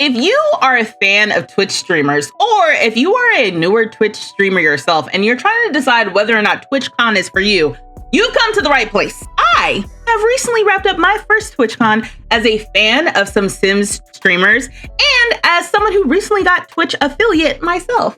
If you are a fan of Twitch streamers, or if you are a newer Twitch streamer yourself and you're trying to decide whether or not TwitchCon is for you, you've come to the right place. I have recently wrapped up my first TwitchCon as a fan of some Sims streamers and as someone who recently got Twitch affiliate myself.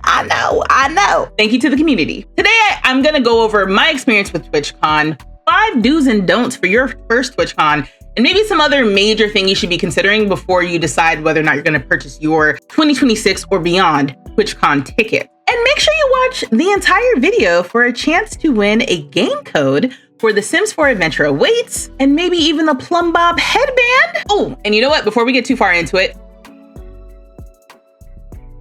I know. Thank you to the community. Today, I'm gonna go over my experience with TwitchCon, 5 do's and don'ts for your first TwitchCon, and maybe some other major thing you should be considering before you decide whether or not you're gonna purchase your 2026 or beyond TwitchCon ticket. And make sure you watch the entire video for a chance to win a game code for The Sims 4 Adventure Awaits, and maybe even the Plum Bob headband. Oh, and you know what? Before we get too far into it,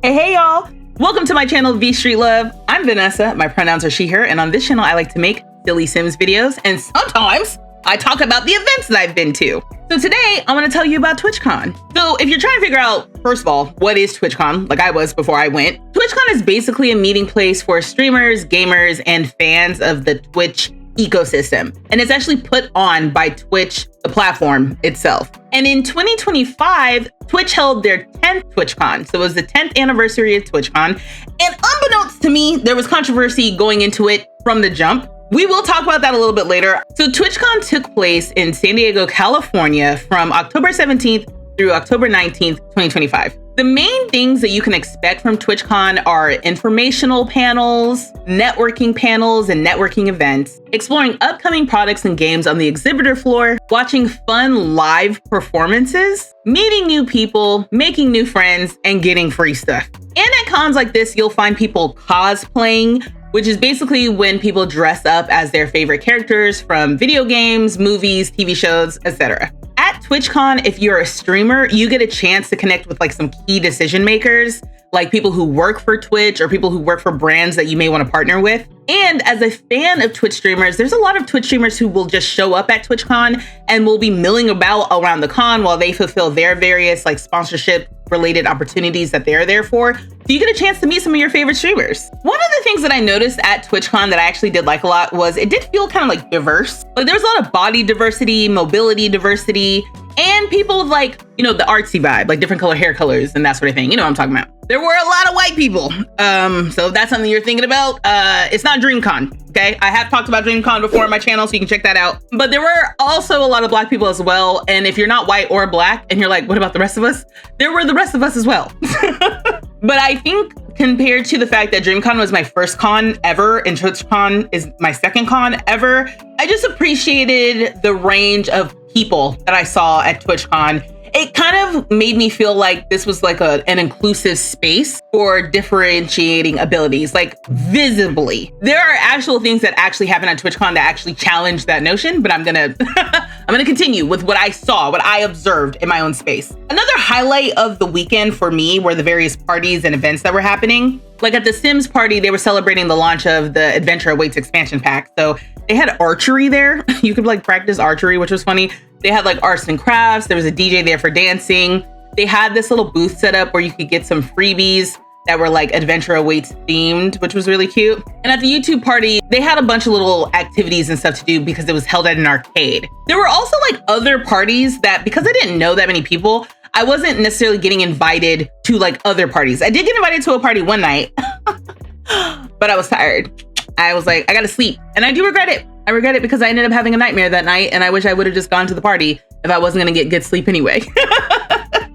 hey y'all. Welcome to my channel, vstreetlove. I'm Vanessa, my pronouns are she, her, and on this channel, I like to make silly Sims videos, and sometimes I talk about the events that I've been to. So today, I wanna tell you about TwitchCon. So if you're trying to figure out, first of all, what is TwitchCon, like I was before I went, TwitchCon is basically a meeting place for streamers, gamers, and fans of the Twitch ecosystem. And it's actually put on by Twitch, the platform itself. And in 2025, Twitch held their 10th TwitchCon. So it was the 10th anniversary of TwitchCon. And unbeknownst to me, there was controversy going into it from the jump. We will talk about that a little bit later. So TwitchCon took place in San Diego, California from October 17th through October 19th, 2025. The main things that you can expect from TwitchCon are informational panels, networking panels, and networking events, exploring upcoming products and games on the exhibitor floor, watching fun live performances, meeting new people, making new friends, and getting free stuff. And at cons like this, you'll find people cosplaying, which is basically when people dress up as their favorite characters from video games, movies, TV shows, etc. At TwitchCon, if you're a streamer, you get a chance to connect with like some key decision makers, like people who work for Twitch or people who work for brands that you may want to partner with. And as a fan of Twitch streamers, there's a lot of Twitch streamers who will just show up at TwitchCon and will be milling about around the con while they fulfill their various like sponsorship related opportunities that they're there for. So you get a chance to meet some of your favorite streamers. One of the things that I noticed at TwitchCon that I actually did like a lot was it did feel kind of like diverse. Like there was a lot of body diversity, mobility diversity, and people with like, you know, the artsy vibe, like different color hair colors and that sort of thing. You know what I'm talking about. There were a lot of white people. So if that's something you're thinking about, it's not DreamCon, okay? I have talked about DreamCon before on my channel, so you can check that out. But there were also a lot of Black people as well. And if you're not white or Black and you're like, what about the rest of us? There were the rest of us as well. But I think compared to the fact that DreamCon was my first con ever and TwitchCon is my second con ever, I just appreciated the range of people that I saw at TwitchCon. It kind of made me feel like this was like an inclusive space for differentiating abilities, like visibly. There are actual things that actually happen at TwitchCon that actually challenge that notion, but I'm gonna continue with what I saw, what I observed in my own space. Another highlight of the weekend for me were the various parties and events that were happening. Like at the Sims party, they were celebrating the launch of the Adventure Awaits expansion pack. So they had archery there. You could like practice archery, which was funny. They had like arts and crafts. There was a DJ there for dancing. They had this little booth set up where you could get some freebies that were like Adventure Awaits themed, which was really cute. And at the YouTube party, they had a bunch of little activities and stuff to do because it was held at an arcade. There were also like other parties that, because I didn't know that many people, I wasn't necessarily getting invited to like other parties. I did get invited to a party one night, but I was tired. I was like, I gotta sleep. And I do regret it. I regret it because I ended up having a nightmare that night and I wish I would have just gone to the party if I wasn't gonna get good sleep anyway.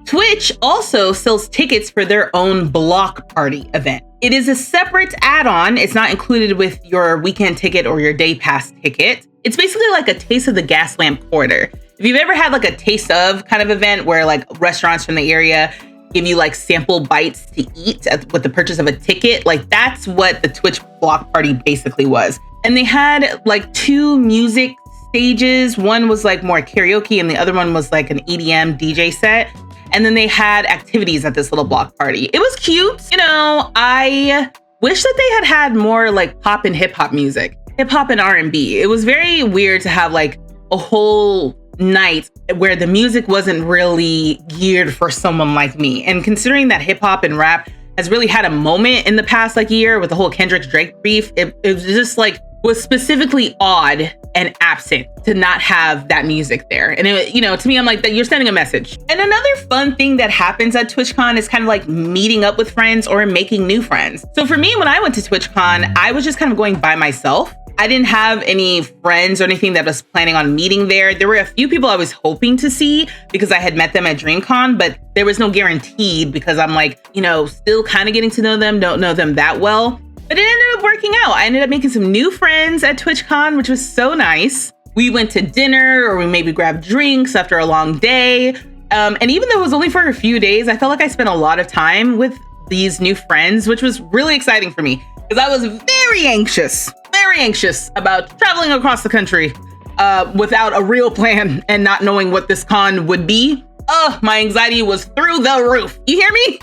Twitch also sells tickets for their own block party event. It is a separate add-on. It's not included with your weekend ticket or your day pass ticket. It's basically like a Taste of the Gaslamp Quarter. If you've ever had like a taste of kind of event where like restaurants from the area give you like sample bites to eat with the purchase of a ticket, like that's what the Twitch block party basically was. And they had like 2 music stages. One was like more karaoke and the other one was like an EDM DJ set. And then they had activities at this little block party. It was cute. You know, I wish that they had more like pop and hip hop music, hip hop and R&B. It was very weird to have like a whole night where the music wasn't really geared for someone like me. And considering that hip hop and rap has really had a moment in the past like year with the whole Kendrick Drake beef, it was just like was specifically odd and absent to not have that music there. And it, you know, to me, I'm like, that you're sending a message. And another fun thing that happens at TwitchCon is kind of like meeting up with friends or making new friends. So for me, when I went to TwitchCon, I was just kind of going by myself. I didn't have any friends or anything that was planning on meeting there. There were a few people I was hoping to see because I had met them at DreamCon, but there was no guaranteed because I'm like, you know, still kind of getting to know them, don't know them that well. But it ended up working out. I ended up making some new friends at TwitchCon, which was so nice. We went to dinner or we maybe grabbed drinks after a long day. And even though it was only for a few days, I felt like I spent a lot of time with these new friends, which was really exciting for me because I was very anxious about traveling across the country without a real plan and not knowing what this con would be. Oh, my anxiety was through the roof. You hear me?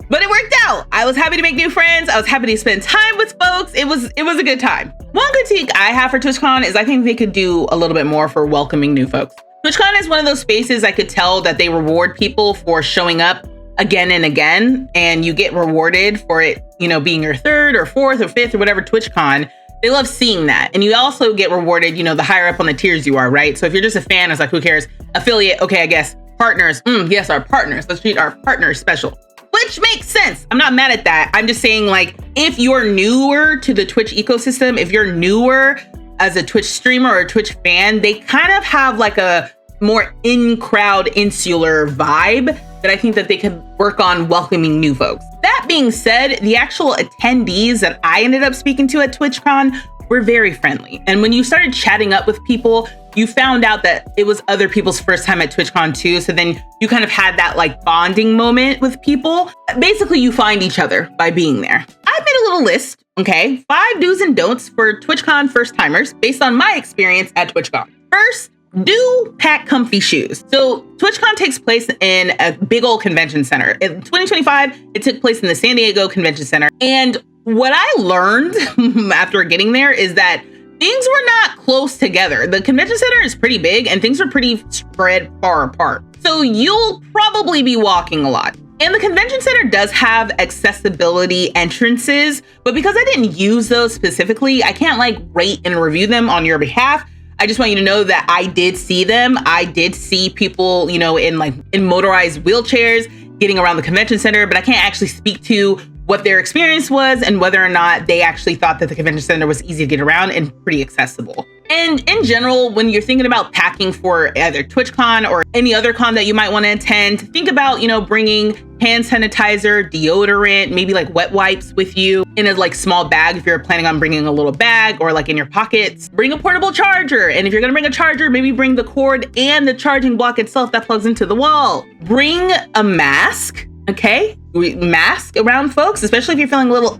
But it worked out. I was happy to make new friends. I was happy to spend time with folks. It was a good time. One critique I have for TwitchCon is I think they could do a little bit more for welcoming new folks. TwitchCon is one of those spaces I could tell that they reward people for showing up again and again, and you get rewarded for it, you know, being your third or fourth or fifth or whatever TwitchCon. They love seeing that. And you also get rewarded, you know, the higher up on the tiers you are, right? So if you're just a fan, it's like, who cares? Affiliate, okay, I guess. Partners, yes, our partners. Let's treat our partners special. Which makes sense. I'm not mad at that. I'm just saying, like, if you're newer to the Twitch ecosystem, if you're newer as a Twitch streamer or a Twitch fan, they kind of have like a more in-crowd insular vibe that I think that they could work on welcoming new folks. That being said, the actual attendees that I ended up speaking to at TwitchCon were very friendly. And when you started chatting up with people, you found out that it was other people's first time at TwitchCon too. So then you kind of had that like bonding moment with people. Basically, you find each other by being there. I made a little list, okay? 5 do's and don'ts for TwitchCon first timers based on my experience at TwitchCon. First, do pack comfy shoes. So TwitchCon takes place in a big old convention center. In 2025, it took place in the San Diego Convention Center. And what I learned after getting there is that things were not close together. The convention center is pretty big and things are pretty spread far apart. So you'll probably be walking a lot. And the convention center does have accessibility entrances, but because I didn't use those specifically, I can't like rate and review them on your behalf. I just want you to know that I did see them. I did see people, you know, in motorized wheelchairs getting around the convention center, but I can't actually speak to what their experience was and whether or not they actually thought that the convention center was easy to get around and pretty accessible. And in general, when you're thinking about packing for either TwitchCon or any other con that you might want to attend, think about, you know, bringing hand sanitizer, deodorant, maybe like wet wipes with you in a like small bag if you're planning on bringing a little bag, or like in your pockets. Bring a portable charger. And if you're gonna bring a charger, maybe bring the cord and the charging block itself that plugs into the wall. Bring a mask, okay? Mask around folks, especially if you're feeling a little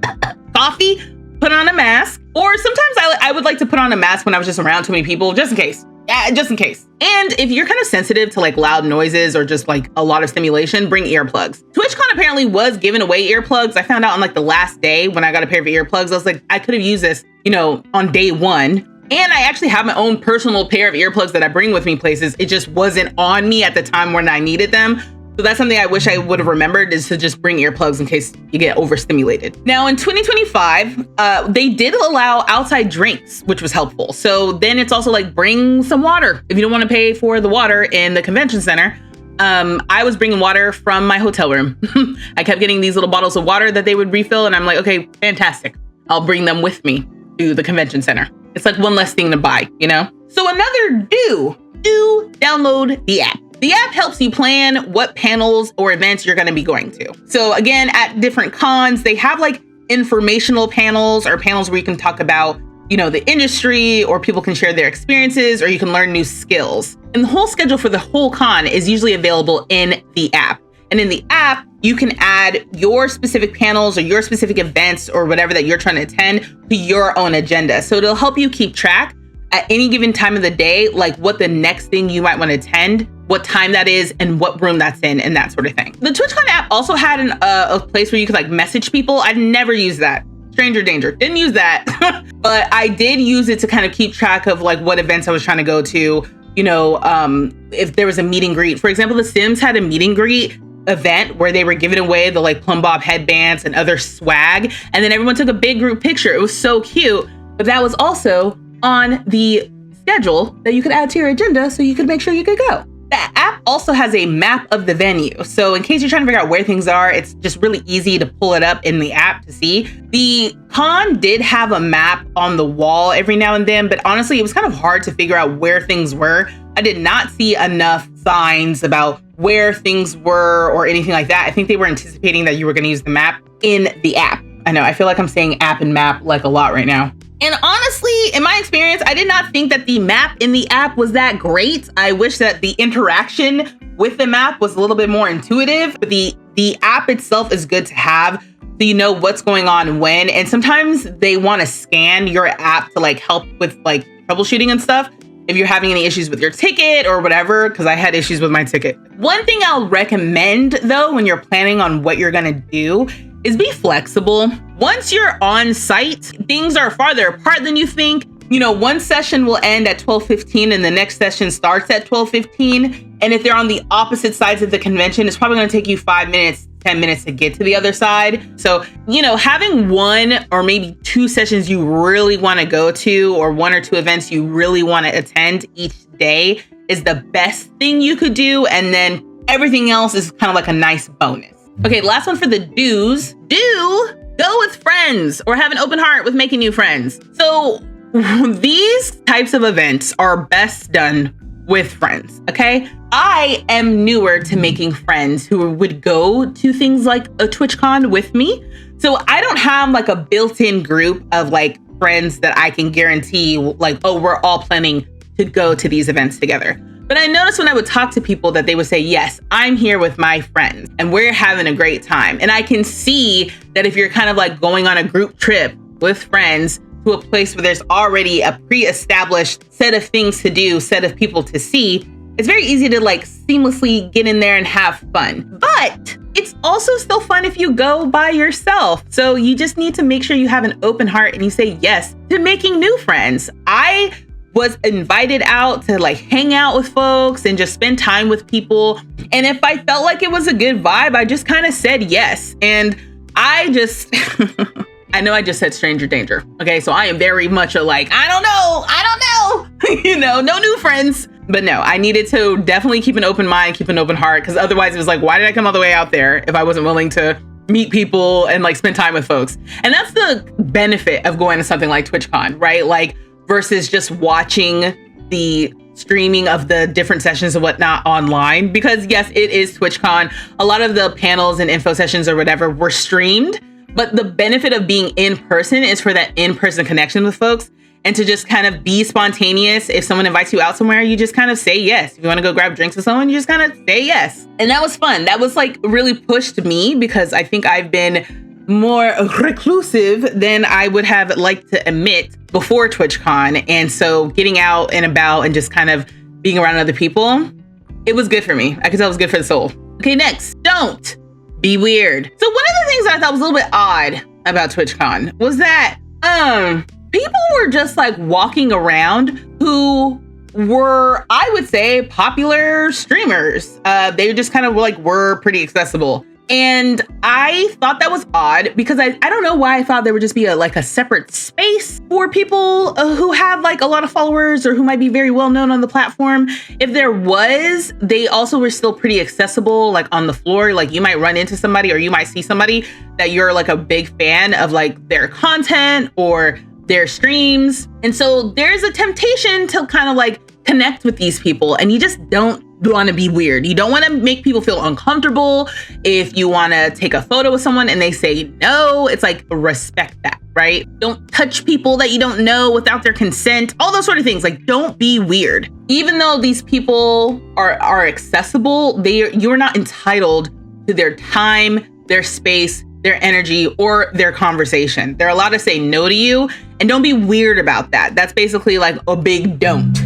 coughy, put on a mask. Or sometimes I would like to put on a mask when I was just around too many people, just in case. Yeah, just in case. And if you're kind of sensitive to like loud noises or just like a lot of stimulation, bring earplugs. TwitchCon apparently was giving away earplugs. I found out on like the last day when I got a pair of earplugs, I was like, I could have used this, you know, on day one. And I actually have my own personal pair of earplugs that I bring with me places. It just wasn't on me at the time when I needed them. So that's something I wish I would have remembered, is to just bring earplugs in case you get overstimulated. Now in 2025, they did allow outside drinks, which was helpful. So then it's also like, bring some water. If you don't want to pay for the water in the convention center, I was bringing water from my hotel room. I kept getting these little bottles of water that they would refill. And I'm like, okay, fantastic. I'll bring them with me to the convention center. It's like one less thing to buy, you know? So another do download the app. The app helps you plan what panels or events you're going to be going to. So again, at different cons, they have like informational panels or panels where you can talk about, you know, the industry, or people can share their experiences, or you can learn new skills. And the whole schedule for the whole con is usually available in the app. And in the app, you can add your specific panels or your specific events or whatever that you're trying to attend to your own agenda. So it'll help you keep track at any given time of the day, like what the next thing you might want to attend, what time that is, and what room that's in, and that sort of thing. The TwitchCon app also had a place where you could like message people. I'd never used that. Stranger danger, didn't use that. But I did use it to kind of keep track of like what events I was trying to go to. You know, if there was a meet and greet. For example, The Sims had a meet and greet event where they were giving away the like plumb bob headbands and other swag. And then everyone took a big group picture. It was so cute. but that was also on the schedule that you could add to your agenda so you could make sure you could go. The app also has a map of the venue. So in case you're trying to figure out where things are, it's just really easy to pull it up in the app to see. The con did have a map on the wall every now and then, but honestly, it was kind of hard to figure out where things were. I did not see enough signs about where things were or anything like that. I think they were anticipating that you were going to use the map in the app. I know, I feel like I'm saying app and map like a lot right now. And honestly, in my experience, I did not think that the map in the app was that great. I wish that the interaction with the map was a little bit more intuitive. But the app itself is good to have so you know what's going on when. And sometimes they want to scan your app to like help with like troubleshooting and stuff if you're having any issues with your ticket or whatever, because I had issues with my ticket. One thing I'll recommend though, when you're planning on what you're gonna do, is be flexible. Once you're on site, things are farther apart than you think. You know, one session will end at 12:15 and the next session starts at 12:15. And if they're on the opposite sides of the convention, it's probably gonna take you 5 minutes, 10 minutes to get to the other side. So, you know, having one or maybe two sessions you really wanna go to, or one or two events you really wanna attend each day is the best thing you could do. And then everything else is kind of like a nice bonus. Okay, last one for the do's. Do go with friends or have an open heart with making new friends. So these types of events are best done with friends, okay? I am newer to making friends who would go to things like a TwitchCon with me. So I don't have like a built-in group of like friends that I can guarantee like, oh, we're all planning to go to these events together. But I noticed when I would talk to people that they would say, yes, I'm here with my friends and we're having a great time. And I can see that if you're kind of like going on a group trip with friends to a place where there's already a pre-established set of things to do, set of people to see, it's very easy to like seamlessly get in there and have fun. But it's also still fun if you go by yourself. So you just need to make sure you have an open heart and you say yes to making new friends. I was invited out to like hang out with folks and just spend time with people. And if I felt like it was a good vibe, I just kind of said yes. And I just, I know I just said stranger danger. Okay, so I am very much a like, I don't know, you know, no new friends. But no, I needed to definitely keep an open mind, keep an open heart, because otherwise it was like, why did I come all the way out there if I wasn't willing to meet people and like spend time with folks? And that's the benefit of going to something like TwitchCon, right? Like, versus just watching the streaming of the different sessions and whatnot online. Because yes, it is TwitchCon. A lot of the panels and info sessions or whatever were streamed, but the benefit of being in person is for that in-person connection with folks and to just kind of be spontaneous. If someone invites you out somewhere, you just kind of say yes. If you want to go grab drinks with someone, you just kind of say yes. And that was fun. That was like really pushed me because I think I've been more reclusive than I would have liked to admit before TwitchCon. And so getting out and about and just kind of being around other people, it was good for me. I could tell it was good for the soul. Okay, next, don't be weird. So one of the things that I thought was a little bit odd about TwitchCon was that people were just like walking around who were, I would say, popular streamers. They just kind of were pretty accessible. And I thought that was odd because I don't know why I thought there would just be a separate space for people who have like a lot of followers or who might be very well known on the platform. If there was, they also were still pretty accessible, like on the floor. Like you might run into somebody or you might see somebody that you're like a big fan of like their content or their streams. And so there's a temptation to kind of like connect with these people and you just don't want to be weird. You don't want to make people feel uncomfortable. If you want to take a photo with someone and they say no, it's like respect that, right? Don't touch people that you don't know without their consent, all those sort of things. Like don't be weird. Even though these people are accessible, you're not entitled to their time, their space, their energy, or their conversation. They're allowed to say no to you and don't be weird about that. That's basically like a big don't.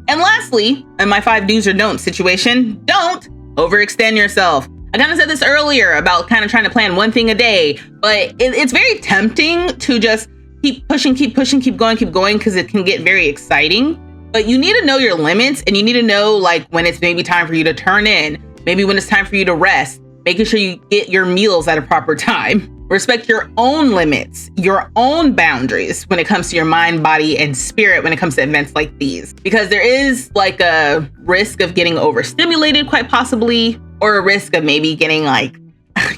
And lastly, in my 5 do's or don'ts situation, don't overextend yourself. I kind of said this earlier about kind of trying to plan one thing a day, but it's very tempting to just keep pushing, keep going, because it can get very exciting. But you need to know your limits and you need to know like when it's maybe time for you to turn in, maybe when it's time for you to rest, making sure you get your meals at a proper time, Respect your own limits, your own boundaries when it comes to your mind, body, and spirit when it comes to events like these. Because there is like a risk of getting overstimulated quite possibly, or a risk of maybe getting like,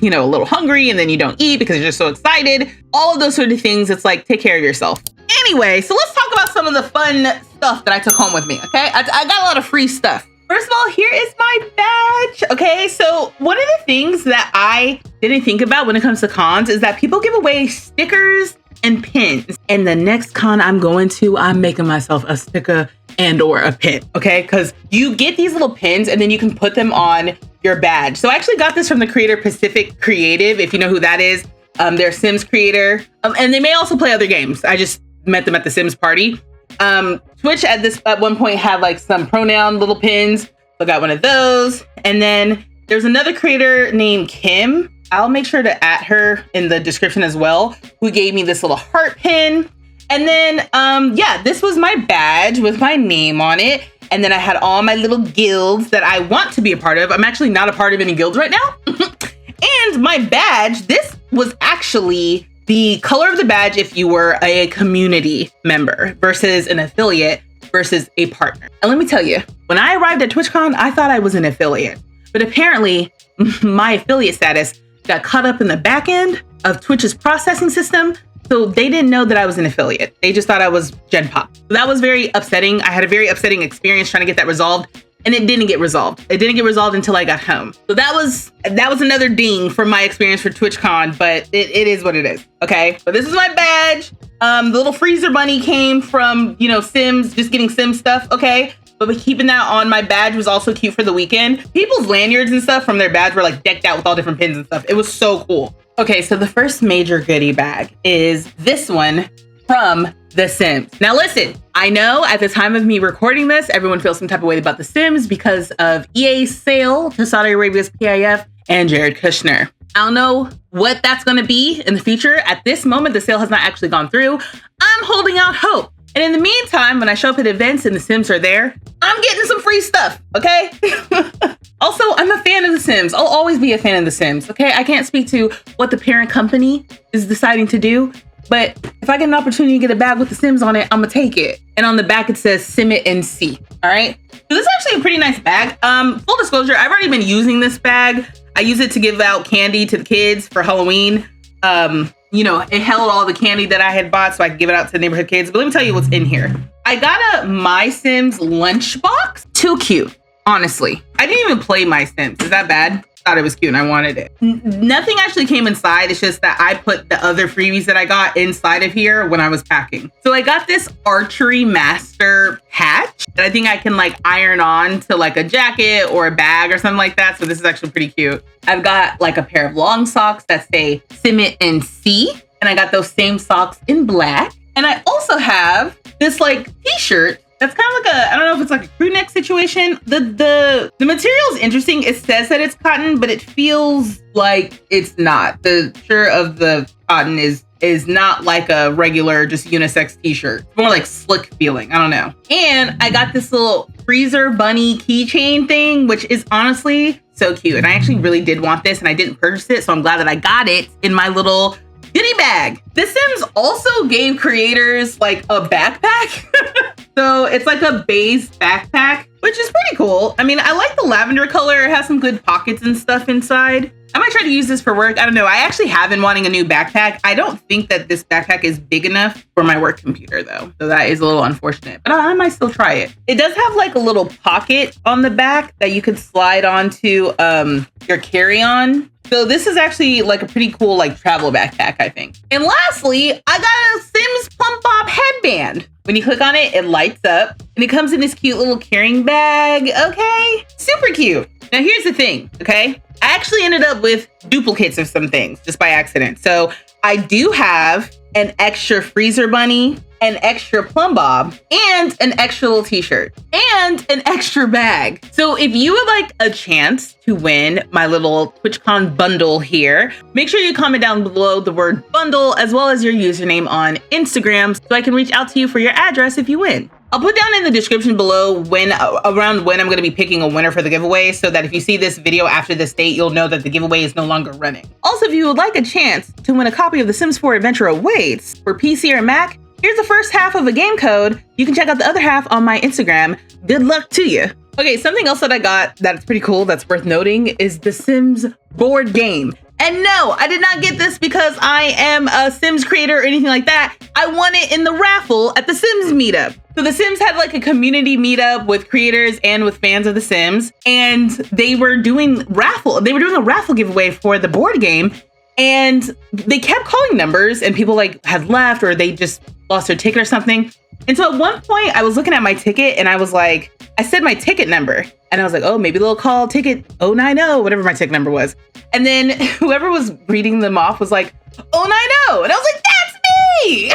you know, a little hungry and then you don't eat because you're just so excited. All of those sort of things. It's like, take care of yourself. Anyway, so let's talk about some of the fun stuff that I took home with me, okay? I got a lot of free stuff. First of all, here is my badge. Okay, so one of the things that I didn't think about when it comes to cons is that people give away stickers and pins. And the next con I'm going to, I'm making myself a sticker and or a pin, okay? Because you get these little pins and then you can put them on your badge. So I actually got this from the creator Pacific Creative, if you know who that is. They're a Sims creator. And they may also play other games. I just met them at the Sims party. Twitch at one point had like some pronoun little pins. So I got one of those. And then there's another creator named Kim. I'll make sure to add her in the description as well, who gave me this little heart pin. And then, yeah, this was my badge with my name on it. And then I had all my little guilds that I want to be a part of. I'm actually not a part of any guilds right now. And my badge, this was actually the color of the badge if you were a community member versus an affiliate versus a partner. And let me tell you, when I arrived at TwitchCon, I thought I was an affiliate. But apparently, my affiliate status got caught up in the back end of Twitch's processing system. So they didn't know that I was an affiliate. They just thought I was Gen Pop. So that was very upsetting. I had a very upsetting experience trying to get that resolved. And it didn't get resolved. It didn't get resolved until I got home. So that was another ding from my experience for TwitchCon, but it is what it is, okay? But this is my badge. The little freezer bunny came from, you know, Sims, just getting Sim stuff, okay? But keeping that on my badge was also cute for the weekend. People's lanyards and stuff from their badge were like decked out with all different pins and stuff. It was so cool. Okay, so the first major goodie bag is this one from The Sims. Now listen, I know at the time of me recording this, everyone feels some type of way about The Sims because of EA's sale to Saudi Arabia's PIF and Jared Kushner. I don't know what that's going to be in the future. At this moment, the sale has not actually gone through. I'm holding out hope. And in the meantime, when I show up at events and The Sims are there, I'm getting some free stuff, okay? Also, I'm a fan of The Sims. I'll always be a fan of The Sims, okay? I can't speak to what the parent company is deciding to do, but if I get an opportunity to get a bag with The Sims on it, I'm gonna take it. And on the back, it says Sim it and see, all right? So this is actually a pretty nice bag. Full disclosure, I've already been using this bag. I use it to give out candy to the kids for Halloween. You know, it held all the candy that I had bought so I could give it out to the neighborhood kids. But let me tell you what's in here. I got a My Sims lunchbox. Too cute, honestly. I didn't even play My Sims. Is that bad? Thought it was cute and I wanted it. Nothing actually came inside. It's just that I put the other freebies that I got inside of here when I was packing. So I got this archery master patch that I think I can like iron on to like a jacket or a bag or something like that. So this is actually pretty cute. I've got like a pair of long socks that say Sim it and see. And I got those same socks in black. And I also have this like t-shirt that's kind of like I don't know if it's like a crew neck situation. The material is interesting. It says that it's cotton, but it feels like it's not. The texture of the cotton is not like a regular just unisex t-shirt. It's more like slick feeling. I don't know. And I got this little freezer bunny keychain thing, which is honestly so cute. And I actually really did want this and I didn't purchase it. So I'm glad that I got it in my little goodie bag. The Sims also gave creators like a backpack. So it's like a beige backpack, which is pretty cool. I mean, I like the lavender color. It has some good pockets and stuff inside. I might try to use this for work. I don't know. I actually have been wanting a new backpack. I don't think that this backpack is big enough for my work computer though. So that is a little unfortunate, but I might still try it. It does have like a little pocket on the back that you could slide onto your carry-on. So this is actually like a pretty cool like travel backpack, I think. And lastly, I got a Sims Plump Bob headband. When you click on it, it lights up and it comes in this cute little carrying bag. Okay, super cute. Now here's the thing, okay? I actually ended up with duplicates of some things just by accident. So I do have an extra freezer bunny, an extra plumb bob, and an extra little t-shirt, and an extra bag. So if you would like a chance to win my little TwitchCon bundle here, make sure you comment down below the word bundle as well as your username on Instagram so I can reach out to you for your address if you win. I'll put down in the description below around when I'm going to be picking a winner for the giveaway, so that if you see this video after this date, you'll know that the giveaway is no longer running. Also, if you would like a chance to win a copy of The Sims 4 Adventure Awaits for PC or Mac, here's the first half of a game code. You can check out the other half on my Instagram. Good luck to you. Okay, something else that I got that's pretty cool, that's worth noting, is the Sims board game. And no, I did not get this because I am a Sims creator or anything like that. I won it in the raffle at the Sims meetup. So the Sims had like a community meetup with creators and with fans of the Sims, and they were doing a raffle giveaway for the board game, and they kept calling numbers and people like had left or they just lost their ticket or something. And so at one point I was looking at my ticket and I was like, I said my ticket number and I was like, oh, maybe they'll call ticket 090, whatever my ticket number was. And then whoever was reading them off was like, 090. And I was like, that's me.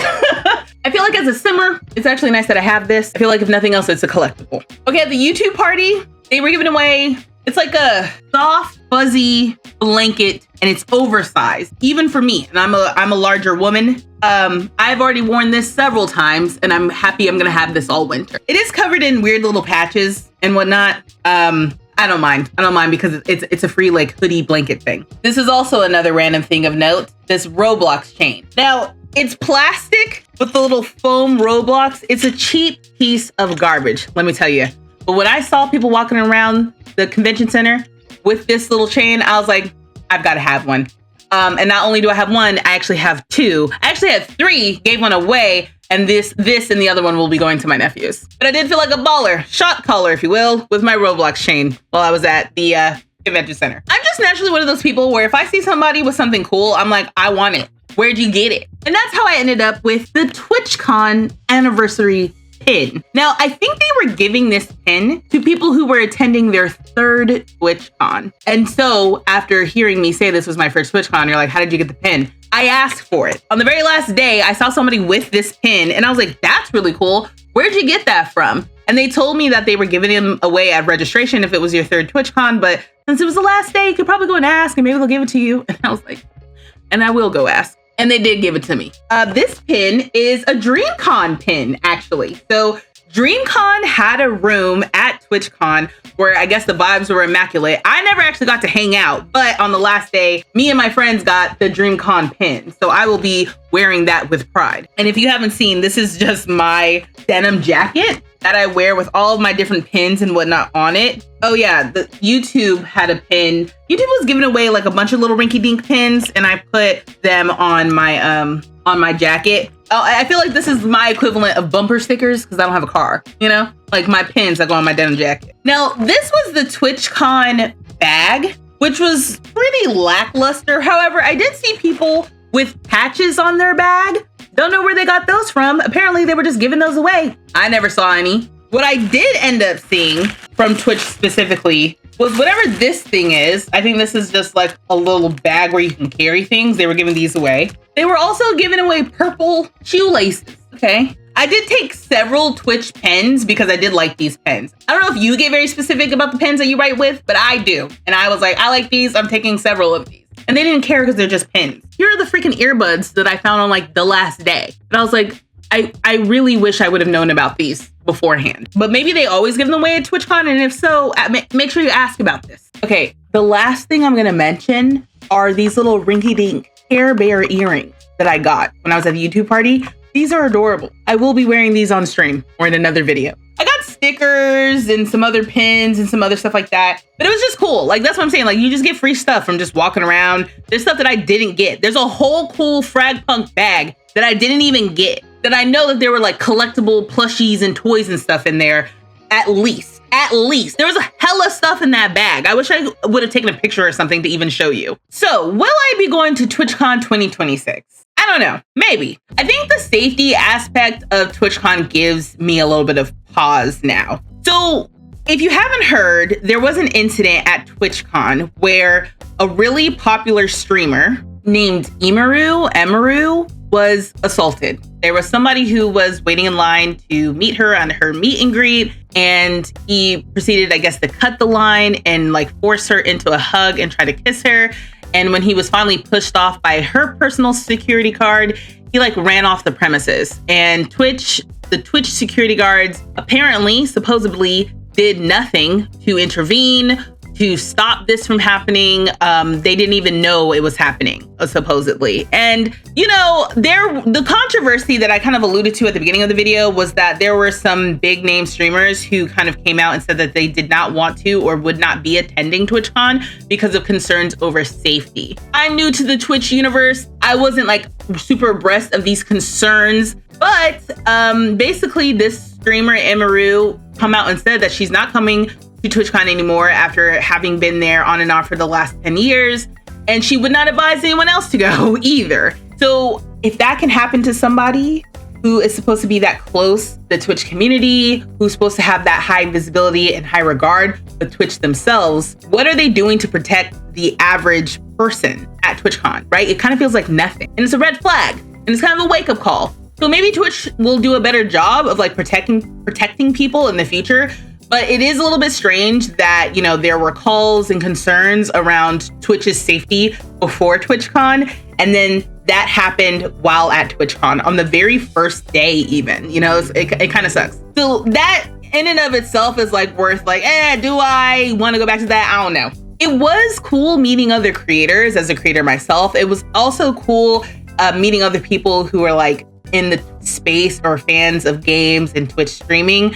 I feel like as a simmer, it's actually nice that I have this. I feel like if nothing else, it's a collectible. Okay, at the YouTube party, they were giving away, it's like a soft, fuzzy blanket and it's oversized, even for me. And I'm a larger woman. I've already worn this several times and I'm happy I'm gonna have this all winter. It is covered in weird little patches and whatnot. I don't mind. I don't mind because it's a free like hoodie blanket thing. This is also another random thing of note, this Roblox chain. Now, it's plastic with the little foam Roblox. It's a cheap piece of garbage, let me tell you. But when I saw people walking around the convention center with this little chain, I was like, I've got to have one. And not only do I have one, I actually have two. I actually had three, gave one away, and this and the other one will be going to my nephews. But I did feel like a baller, shot caller, if you will, with my Roblox chain while I was at the convention center. I'm just naturally one of those people where if I see somebody with something cool, I'm like, I want it. Where'd you get it? And that's how I ended up with the TwitchCon anniversary pin. Now, I think they were giving this pin to people who were attending their third TwitchCon. And so after hearing me say this was my first TwitchCon, you're like, how did you get the pin? I asked for it. On the very last day, I saw somebody with this pin and I was like, that's really cool. Where'd you get that from? And they told me that they were giving them away at registration if it was your third TwitchCon, but since it was the last day, you could probably go and ask and maybe they'll give it to you. And I was like, and I will go ask. And they did give it to me. This pin is a DreamCon pin, actually. So DreamCon had a room at TwitchCon where I guess the vibes were immaculate. I never actually got to hang out, but on the last day, me and my friends got the DreamCon pin. So I will be wearing that with pride. And if you haven't seen, this is just my denim jacket that I wear with all of my different pins and whatnot on it. Oh yeah, the YouTube had a pin. YouTube was giving away like a bunch of little rinky-dink pins and I put them on my jacket. Oh, I feel like this is my equivalent of bumper stickers because I don't have a car, you know? Like my pins that go on my denim jacket. Now, this was the TwitchCon bag, which was pretty lackluster. However, I did see people with patches on their bag. Don't know where they got those from. Apparently, they were just giving those away. I never saw any. What I did end up seeing from Twitch specifically was whatever this thing is. I think this is just like a little bag where you can carry things. They were giving these away. They were also giving away purple shoelaces, okay? I did take several Twitch pens because I did like these pens. I don't know if you get very specific about the pens that you write with, but I do. And I was like, I like these, I'm taking several of these. And they didn't care because they're just pens. Here are the freaking earbuds that I found on like the last day. And I was like, I really wish I would have known about these beforehand. But maybe they always give them away at TwitchCon. And if so, make sure you ask about this. Okay, the last thing I'm gonna mention are these little rinky-dink Care Bear earrings that I got when I was at the YouTube party. These are adorable. I will be wearing these on stream or in another video. I got stickers and some other pins and some other stuff like that. But it was just cool. Like, that's what I'm saying. Like, you just get free stuff from just walking around. There's stuff that I didn't get. There's a whole cool Frag Punk bag that I didn't even get. That I know that there were like collectible plushies and toys and stuff in there. At least. There was a hella stuff in that bag. I wish I would have taken a picture or something to even show you. So, will I be going to TwitchCon 2026? I don't know, maybe. I think the safety aspect of TwitchCon gives me a little bit of pause now. So if you haven't heard, there was an incident at TwitchCon where a really popular streamer named Emaru was assaulted. There was somebody who was waiting in line to meet her on her meet and greet, and he proceeded, I guess, to cut the line and like force her into a hug and try to kiss her. And when he was finally pushed off by her personal security guard, he like ran off the premises. And Twitch the Twitch security guards apparently, supposedly, did nothing to intervene, to stop this from happening. They didn't even know it was happening, supposedly. And, you know, the controversy that I kind of alluded to at the beginning of the video was that there were some big name streamers who kind of came out and said that they did not want to or would not be attending TwitchCon because of concerns over safety. I'm new to the Twitch universe. I wasn't like super abreast of these concerns, but basically this streamer, Emaru, come out and said that she's not coming to TwitchCon anymore after having been there on and off for the last 10 years. And she would not advise anyone else to go either. So if that can happen to somebody who is supposed to be that close to the Twitch community, who's supposed to have that high visibility and high regard with Twitch themselves, what are they doing to protect the average person at TwitchCon, right? It kind of feels like nothing. And it's a red flag. And it's kind of a wake-up call. So maybe Twitch will do a better job of like protecting people in the future. But it is a little bit strange that, you know, there were calls and concerns around Twitch's safety before TwitchCon. And then that happened while at TwitchCon on the very first day even, you know, it kind of sucks. So that in and of itself is like worth like, do I want to go back to that? I don't know. It was cool meeting other creators as a creator myself. It was also cool meeting other people who are like in the space or fans of games and Twitch streaming.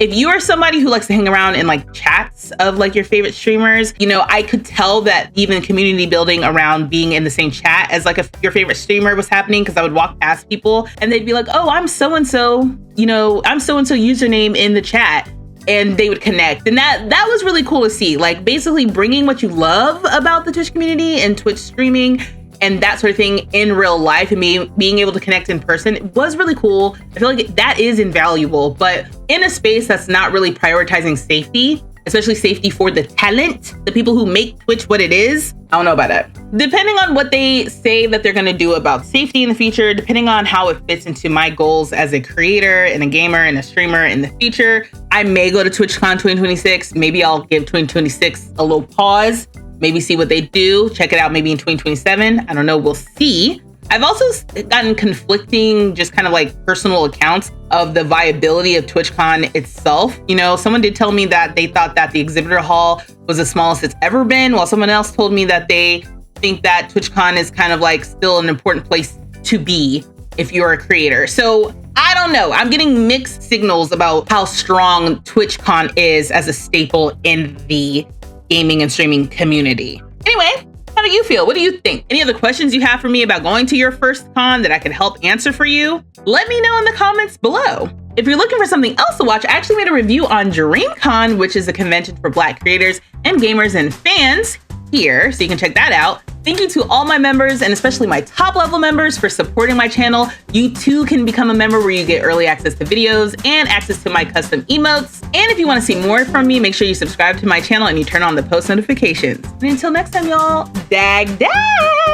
If you are somebody who likes to hang around in like chats of like your favorite streamers, you know, I could tell that even community building around being in the same chat as like your favorite streamer was happening, because I would walk past people and they'd be like, oh, I'm so-and-so, you know, I'm so-and-so username in the chat. And they would connect. And that was really cool to see, like basically bringing what you love about the Twitch community and Twitch streaming and that sort of thing in real life and being able to connect in person was really cool. I feel like that is invaluable, but in a space that's not really prioritizing safety, especially safety for the talent, the people who make Twitch what it is, I don't know about that. Depending on what they say that they're gonna do about safety in the future, depending on how it fits into my goals as a creator and a gamer and a streamer in the future, I may go to TwitchCon 2026. Maybe I'll give 2026 a little pause, maybe see what they do, check it out maybe in 2027. I don't know, we'll see. I've also gotten conflicting, just kind of like personal accounts of the viability of TwitchCon itself. You know, someone did tell me that they thought that the exhibitor hall was the smallest it's ever been, while someone else told me that they think that TwitchCon is kind of like still an important place to be if you're a creator. So I don't know. I'm getting mixed signals about how strong TwitchCon is as a staple in the gaming and streaming community. Anyway, how do you feel? What do you think? Any other questions you have for me about going to your first con that I could help answer for you? Let me know in the comments below. If you're looking for something else to watch, I actually made a review on DreamCon, which is a convention for Black creators and gamers and fans here, so you can check that out. Thank you to all my members and especially my top level members for supporting my channel. You too can become a member where you get early access to videos and access to my custom emotes. And if you want to see more from me, make sure you subscribe to my channel and you turn on the post notifications. And until next time, y'all, dag dag!